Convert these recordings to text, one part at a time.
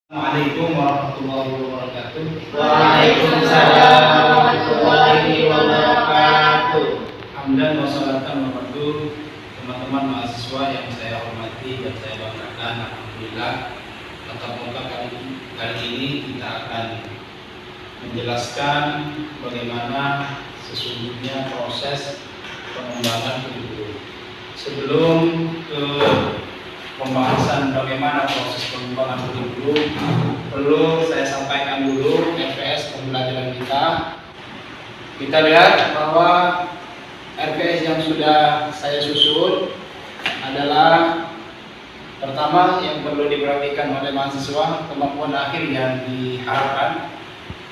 Assalamualaikum warahmatullahi wabarakatuh. Waalaikumsalam warahmatullahi wabarakatuh. Hamdan wa salatan wa bardu. Teman-teman mahasiswa yang saya hormati dan saya banggakan, alhamdulillah, tatap muka kali ini kita akan menjelaskan bagaimana sesungguhnya proses pengembangan kurikulum. Sebelum ke pembahasan bagaimana proses pengembangan kurikulum, perlu saya sampaikan dulu RPS pembelajaran kita. Kita lihat bahwa RPS yang sudah saya susun adalah pertama yang perlu diperhatikan oleh mahasiswa, kemampuan akhir yang diharapkan,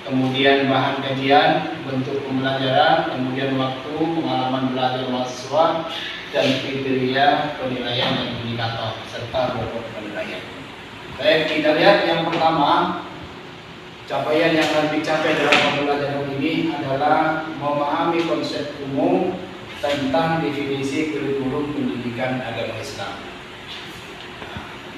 kemudian bahan kajian, bentuk pembelajaran, kemudian waktu, pengalaman belajar mahasiswa, dan kriteria penilaian dan indikator serta bobot penilaian. Baik, kita lihat yang pertama, capaian yang harus dicapai dalam pembelajaran ini adalah memahami konsep umum tentang definisi kurikulum pendidikan agama Islam.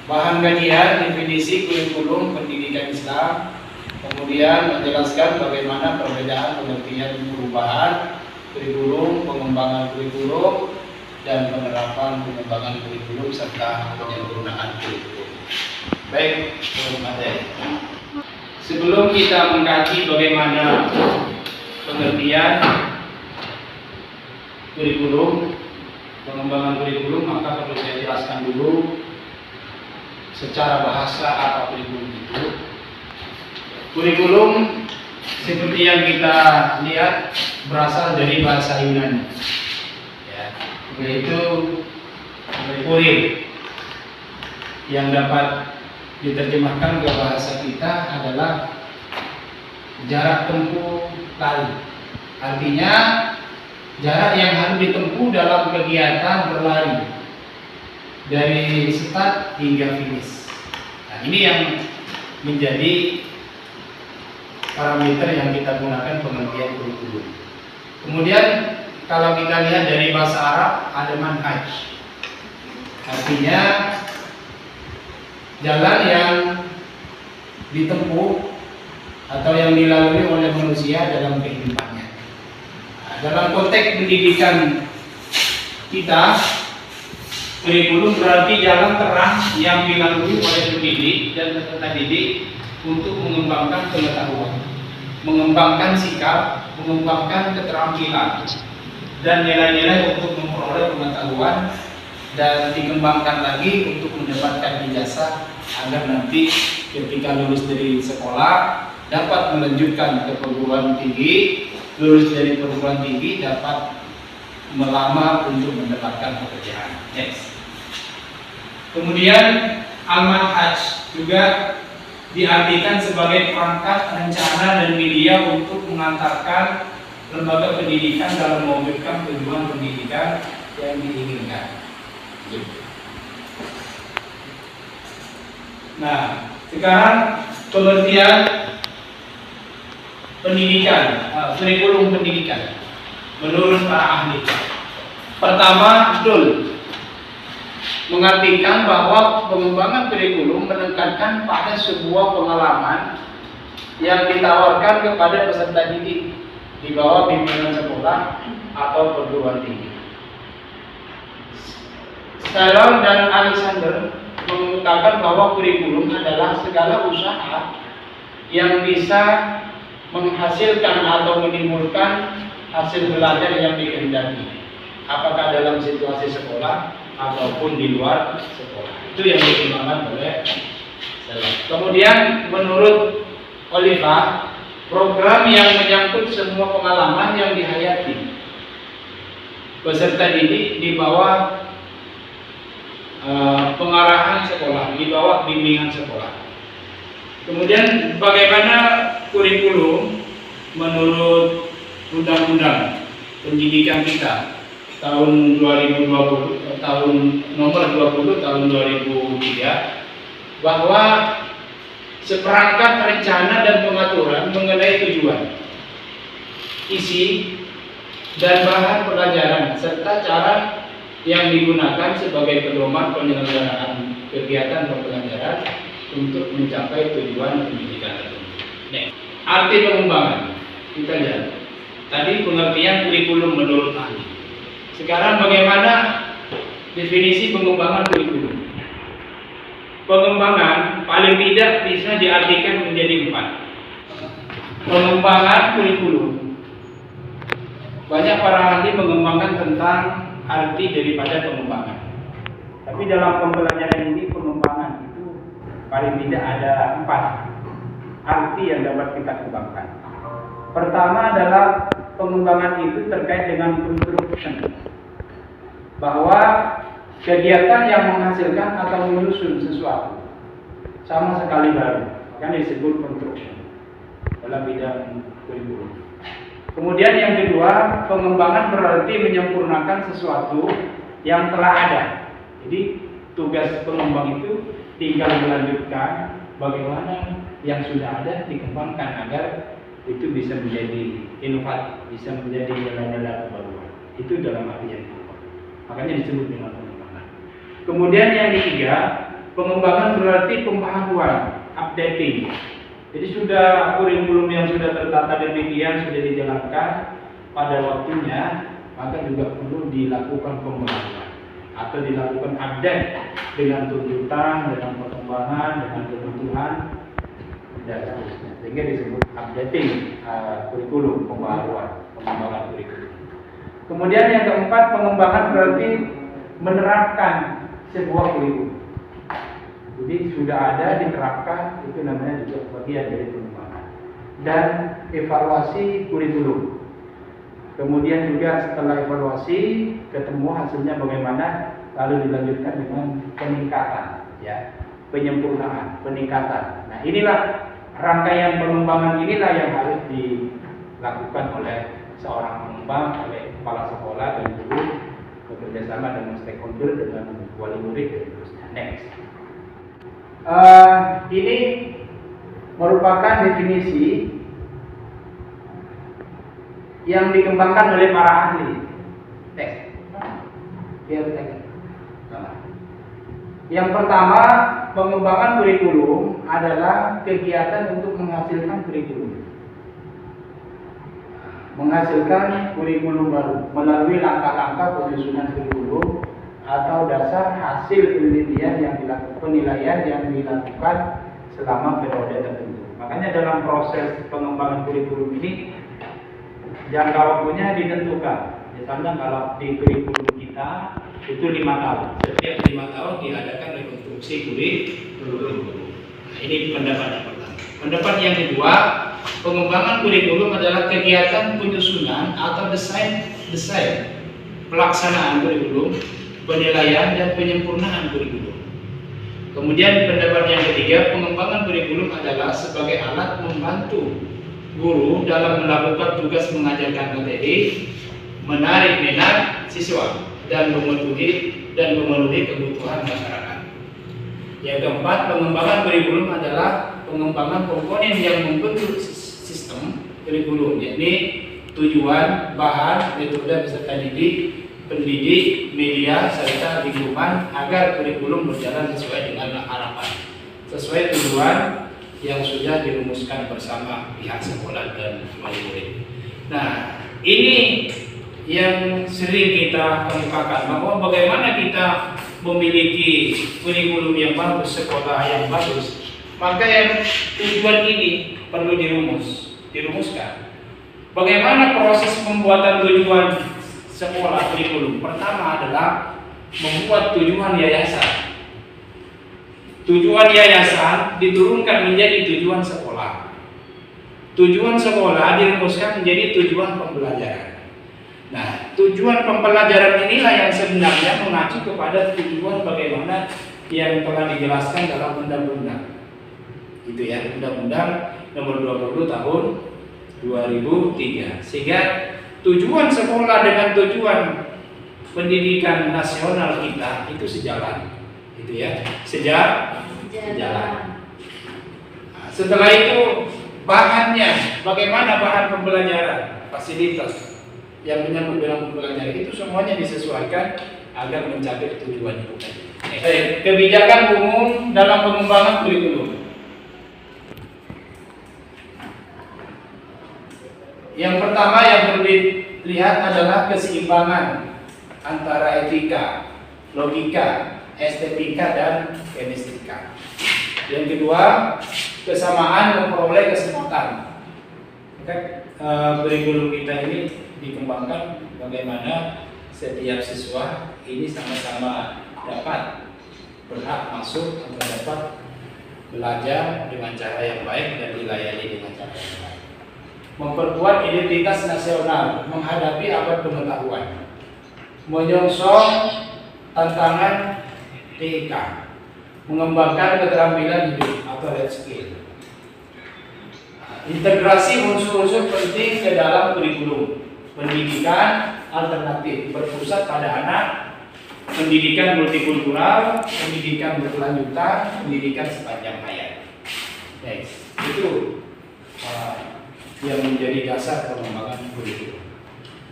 Bahan kajian definisi kurikulum pendidikan Islam, kemudian menjelaskan bagaimana perbedaan pengertian perubahan kurikulum, pengembangan kurikulum, dan penerapan pengembangan kurikulum serta penyempurnaan kurikulum. Baik, materi. Sebelum kita mengkaji bagaimana pengertian kurikulum, pengembangan kurikulum, maka perlu saya jelaskan dulu secara bahasa apa kurikulum itu. Kurikulum seperti yang kita lihat berasal dari bahasa Yunani, yaitu kurir, yang dapat diterjemahkan ke bahasa kita adalah jarak tempuh lari. Artinya jarak yang harus ditempuh dalam kegiatan berlari dari start hingga finish. Nah, ini yang menjadi parameter yang kita gunakan pengertian kurikulum. Kemudian kalau kita lihat dari bahasa Arab ada manhaj, artinya jalan yang ditempuh atau yang dilalui oleh manusia dalam kehidupannya. Nah, dalam konteks pendidikan kita, kurikulum berarti jalan terang yang dilalui oleh pendidik dan peserta didik untuk mengembangkan pengetahuan, mengembangkan sikap, mengembangkan keterampilan, dan nilai-nilai untuk memperoleh pengetahuan dan dikembangkan lagi untuk mendapatkan ijazah agar nanti ketika lulus dari sekolah dapat melanjutkan ke perguruan tinggi, lulus dari perguruan tinggi dapat melamar untuk mendapatkan pekerjaan. Next. Kemudian al-manhaj juga diartikan sebagai perangkat, rencana, dan media untuk mengantarkan lembaga pendidikan dalam mewujudkan tujuan pendidikan yang diinginkan. Nah, sekarang pengertian pendidikan, kurikulum pendidikan menurut para ahli. Pertama, betul mengartikan bahwa pengembangan kurikulum menekankan pada sebuah pengalaman yang ditawarkan kepada peserta didik di bawah pimpinan sekolah atau perguruan tinggi. Stallone dan Alexander mengungkapkan bahwa kurikulum adalah segala usaha yang bisa menghasilkan atau menimbulkan hasil belajar yang dikehendaki, apakah dalam situasi sekolah ataupun di luar sekolah. Itu yang dikembangkan oleh Stallone. Kemudian menurut Oliva, program yang menyangkut semua pengalaman yang dihayati peserta didik di bawah pengarahan sekolah, di bawah bimbingan sekolah. Kemudian bagaimana kurikulum menurut Undang-Undang Pendidikan kita tahun 2020, tahun nomor 20 tahun 2003, bahwa seperangkat rencana dan pengaturan mengenai tujuan, isi, dan bahan pelajaran serta cara yang digunakan sebagai pedoman penyelenggaraan kegiatan pembelajaran untuk mencapai tujuan pendidikan tertentu. Nih, arti pengembangan kita lihat. Tadi pengertian kurikulum menurut ahli. Sekarang bagaimana definisi pengembangan kurikulum? Pengembangan paling tidak bisa diartikan menjadi 4. Pengembangan kurikulum. Banyak para ahli mengembangkan tentang arti daripada pengembangan. Tapi dalam pembelajaran ini pengembangan itu paling tidak ada 4 arti yang dapat kita kembangkan. Pertama adalah pengembangan itu terkait dengan construction, bahwa kegiatan yang menghasilkan atau menyusun sesuatu sama sekali baru, kan disebut construction dalam bidang kurikulum. Kemudian yang kedua, pengembangan berarti menyempurnakan sesuatu yang telah ada. Jadi tugas pengembang itu tinggal melanjutkan bagaimana yang sudah ada dikembangkan agar itu bisa menjadi inovatif, bisa menjadi nilai-nilai kebaruan. Itu dalam arti yang kedua. Makanya disebut dengan pengembangan. Kemudian yang ketiga, pengembangan berarti pembaharuan, updating. Jadi sudah kurikulum yang sudah tertata demikian, sudah dijalankan pada waktunya, maka juga perlu dilakukan pembaharuan atau dilakukan update dengan tuntutan, dengan perkembangan, dengan kebutuhan dan seterusnya. Sehingga disebut updating kurikulum, pengembangan kurikulum. Kemudian yang keempat, pengembangan berarti menerapkan sebuah kurikulum. Jadi sudah ada diterapkan, itu namanya juga bagian dari pengembangan. Dan evaluasi kurikulum. Kemudian juga setelah evaluasi ketemu hasilnya bagaimana, lalu dilanjutkan dengan peningkatan, ya, penyempurnaan, peningkatan. Nah, inilah rangkaian pengembangan inilah yang harus dilakukan oleh seorang pengembang, oleh kepala sekolah dan guru bekerjasama dengan stakeholder, dengan wali murid dan seterusnya. Next. Ini merupakan definisi yang dikembangkan oleh para ahli. Next. Yang pertama, pengembangan kurikulum adalah kegiatan untuk menghasilkan kurikulum. Menghasilkan kurikulum baru melalui langkah-langkah penyusunan kurikulum atau dasar hasil penelitian yang dilakukan, penilaian yang dilakukan selama periode tertentu. Makanya dalam proses pengembangan kurikulum ini jangka waktunya ditentukan. Misalnya kalau di kurikulum kita itu 5 tahun. Setiap 5 tahun diadakan rekonstruksi kurikulum. Nah, ini pendapat yang pertama. Pendapat yang kedua, pengembangan kurikulum adalah kegiatan penyusunan atau desain pelaksanaan kurikulum, penilaian dan penyempurnaan kurikulum. Kemudian pendapat yang ketiga, pengembangan kurikulum adalah sebagai alat membantu guru dalam melakukan tugas mengajarkan materi, menarik minat siswa dan memenuhi kebutuhan masyarakat. Yang keempat, pengembangan kurikulum adalah pengembangan komponen yang membentuk sistem kurikulum, yakni tujuan, bahan, metode peserta didik, pendidik, media, serta lingkungan agar kurikulum berjalan sesuai dengan harapan, sesuai tujuan yang sudah dirumuskan bersama pihak sekolah dan wali murid. Nah, ini yang sering kita kemukakan, bahwa bagaimana kita memiliki kurikulum yang bagus, sekolah yang bagus, maka yang tujuan ini perlu dirumuskan. Bagaimana proses pembuatan tujuan sekolah kurikulum? Pertama adalah membuat tujuan yayasan. Tujuan yayasan diturunkan menjadi tujuan sekolah. Tujuan sekolah dirumuskan menjadi tujuan pembelajaran. Nah, tujuan pembelajaran inilah yang sebenarnya mengacu kepada tujuan bagaimana yang telah dijelaskan dalam undang-undang. Itu ya, Undang-Undang Nomor 20 Tahun 2003. Sehingga tujuan sekolah dengan tujuan pendidikan nasional kita itu sejalan. Itu ya, sejalan. Nah, setelah itu bahannya, bagaimana bahan pembelajaran, fasilitas yang menyambut dengan pembelajaran itu semuanya disesuaikan agar mencapai tujuan itu. Kebijakan umum dalam pengembangan kurikulum. Yang pertama yang perlu dilihat adalah keseimbangan antara etika, logika, estetika, dan kemestika. Yang kedua, kesamaan memperoleh kesempatan. Kurikulum kita ini dikembangkan bagaimana setiap siswa ini sama-sama dapat berhak masuk atau dapat belajar dengan cara yang baik dan dilayani dengan cara yang baik. Memperkuat identitas nasional menghadapi abad pengetahuan, menyongsong tantangan TIK, mengembangkan keterampilan hidup atau life skill, integrasi unsur-unsur penting ke dalam kurikulum, pendidikan alternatif berpusat pada anak, pendidikan multikultural, pendidikan berkelanjutan, pendidikan sepanjang hayat. Next, itu yang menjadi dasar pengembangan kurikulum.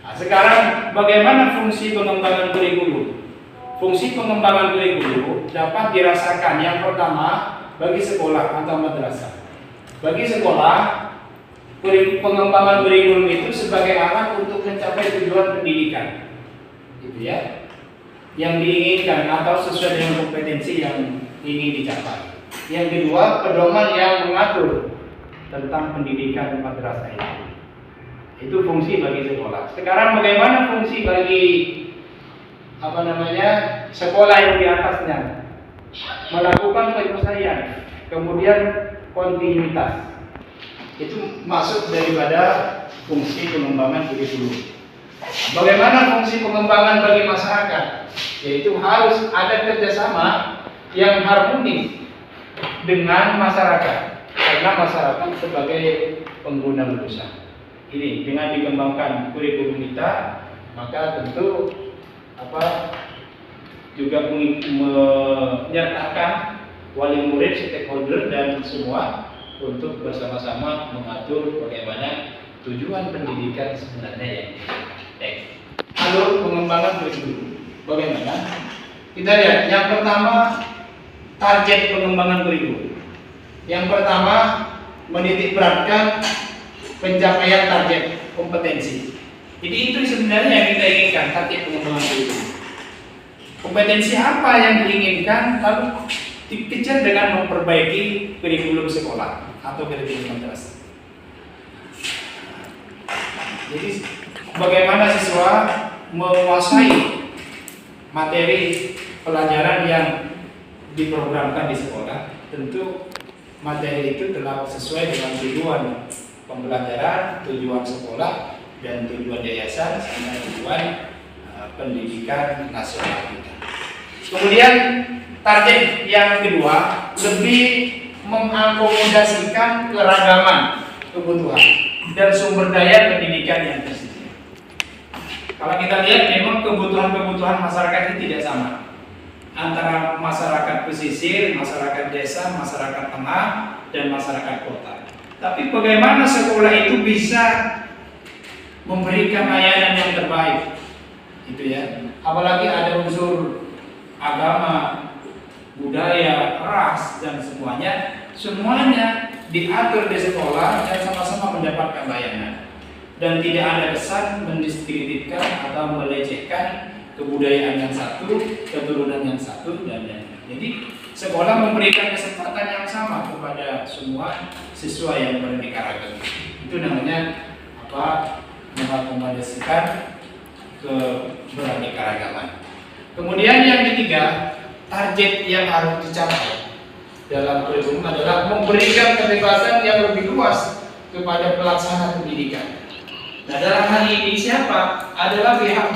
Nah, sekarang bagaimana fungsi pengembangan kurikulum? Fungsi pengembangan kurikulum dapat dirasakan yang pertama bagi sekolah atau madrasah. Bagi sekolah, pengembangan kurikulum itu sebagai alat untuk mencapai tujuan pendidikan, gitu ya, yang diinginkan atau sesuai dengan kompetensi yang ingin dicapai. Yang kedua, pedoman yang mengatur tentang pendidikan madrasah itu fungsi bagi sekolah. Sekarang bagaimana fungsi bagi sekolah yang di atasnya? Melakukan penyelesaian, kemudian kontinuitas. Itu masuk daripada fungsi pengembangan kurikulum. Bagaimana fungsi pengembangan bagi masyarakat? Yaitu harus ada kerjasama yang harmonis dengan masyarakat. Karena masyarakat sebagai pengguna urusan ini dengan dikembangkan kurikulum kita, maka tentu juga menyertakan wali murid, stakeholder dan semua untuk bersama-sama mengatur bagaimana tujuan pendidikan sebenarnya yang dicapai. Alur pengembangan kurikulum bagaimana? Kita lihat yang pertama, target pengembangan kurikulum. Yang pertama, menitik beratkan pencapaian target kompetensi. Jadi itu sebenarnya yang kita inginkan, target pengembangan kurikulum. Kompetensi apa yang diinginkan, lalu dikejar dengan memperbaiki kurikulum sekolah atau kurikulum madrasah. Jadi bagaimana siswa menguasai materi pelajaran yang diprogramkan di sekolah, tentu materi itu telah sesuai dengan tujuan pembelajaran, tujuan sekolah, dan tujuan yayasan, serta tujuan pendidikan nasional kita. Kemudian target yang kedua, lebih mengakomodasikan keragaman kebutuhan dan sumber daya pendidikan yang tersedia. Kalau kita lihat memang kebutuhan masyarakat ini tidak sama antara masyarakat pesisir, masyarakat desa, masyarakat tengah, dan masyarakat kota. Tapi bagaimana sekolah itu bisa memberikan layanan yang terbaik, gitu ya. Apalagi ada unsur agama, budaya, ras, dan semuanya diatur di sekolah dan sama-sama mendapatkan layanan. Dan tidak ada kesan mendiskreditkan atau melecehkan kebudayaan yang satu, keturunan yang satu, dan lain-lain. Jadi sekolah memberikan kesempatan yang sama kepada semua siswa yang beraneka ragam. Itu namanya mengakomodasikan keberaneka-ragaman. Kemudian yang ketiga, target yang harus dicapai dalam kurikulum adalah memberikan kebebasan yang lebih luas kepada pelaksana pendidikan. Nah, dalam hal ini siapa? Adalah pihak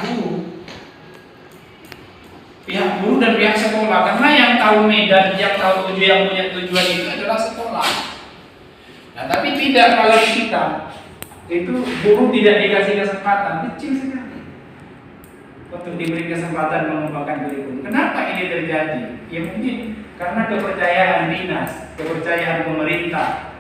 guru dan pihak sekolah, karena yang tahu medan, yang tahu yang punya tujuan itu adalah sekolah. Nah, tapi tidak kalau di kita itu guru tidak dikasih kesempatan, kecil sekali untuk diberi kesempatan mengembangkan kurikulum. Kenapa ini terjadi? Ya mungkin karena kepercayaan dinas, kepercayaan pemerintah,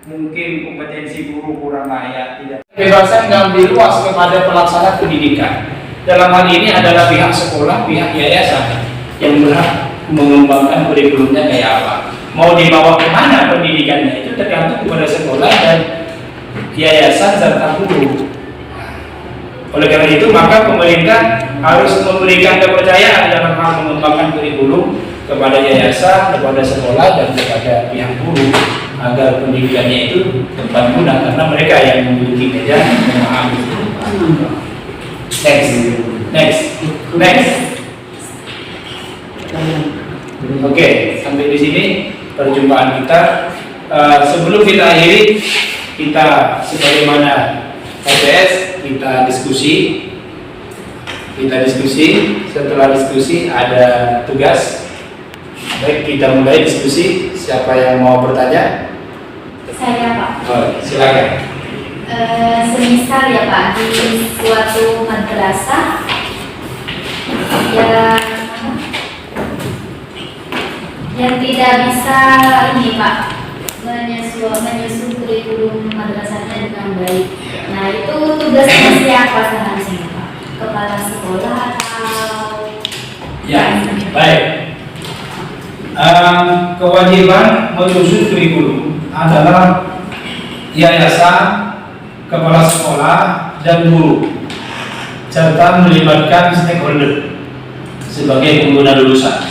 mungkin kompetensi guru kurang layak, tidak. Kebebasan yang lebih luas kepada pelaksana pendidikan. Dalam hal ini adalah pihak sekolah, pihak yayasan. yang berhak mengembangkan kurikulumnya kayak apa. Mau dibawa kemana pendidikannya itu tergantung kepada sekolah dan yayasan serta guru. Oleh karena itu maka pemerintah harus memberikan kepercayaan dalam hal mengembangkan kurikulum kepada yayasan, kepada sekolah dan kepada pihak guru agar pendidikannya itu tepat guna karena mereka yang memiliki meja memahami. Next. Oke, sampai di sini perjumpaan kita. Sebelum kita akhiri, kita sebagaimana OTS kita diskusi. Setelah diskusi ada tugas. Baik, kita mulai diskusi. Siapa yang mau bertanya? Saya, Pak. Oh, silakan. Semisal ya Pak, di suatu madrasah yang tidak bisa ini Pak menyusun kurikulum madrasahnya dengan baik. Nah itu tugasnya siapa seharusnya Pak? Kepala sekolah atau? Ya, baik. Kewajiban menyusun kurikulum adalah yayasan, kepala sekolah, dan guru, serta melibatkan stakeholder sebagai pengguna lulusan.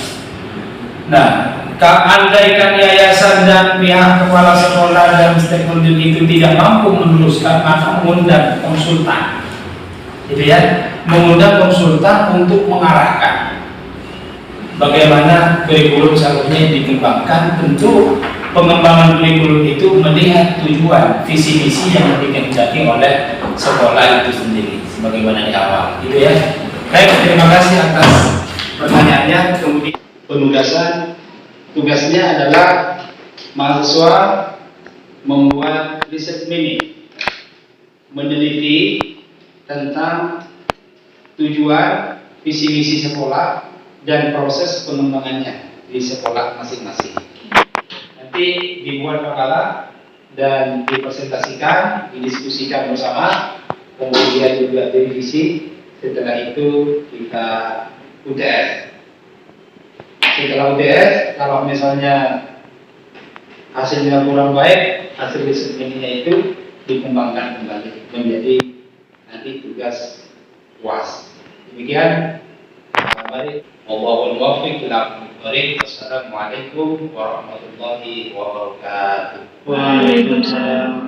Nah, andaikan yayasan dan pihak kepala sekolah dan stakeholder itu tidak mampu meluluskan, maka mengundang konsultan, gitu ya, mengundang konsultan untuk mengarahkan bagaimana kurikulum seharusnya dikembangkan. Tentu pengembangan kurikulum itu melihat tujuan, visi misi yang dikehendaki oleh sekolah itu sendiri, sebagaimana di awal, gitu ya. Baik, terima kasih atas pertanyaannya. Kemudian tugasnya adalah mahasiswa membuat riset mini, meneliti tentang tujuan, visi misi sekolah dan proses pengembangannya di sekolah masing-masing. Nanti dibuat makalah dan dipresentasikan, didiskusikan bersama, kemudian juga direvisi. Setelah itu kita UTS. Setelah UTS, kalau misalnya hasilnya kurang baik, hasil riset mininya itu dikembangkan kembali menjadi nanti tugas UAS. Demikian. Baik. Wallahul muwaffiq ila aqwamit thoriq. Wassalamualaikum warahmatullahi wabarakatuh. Waalaikumsalam.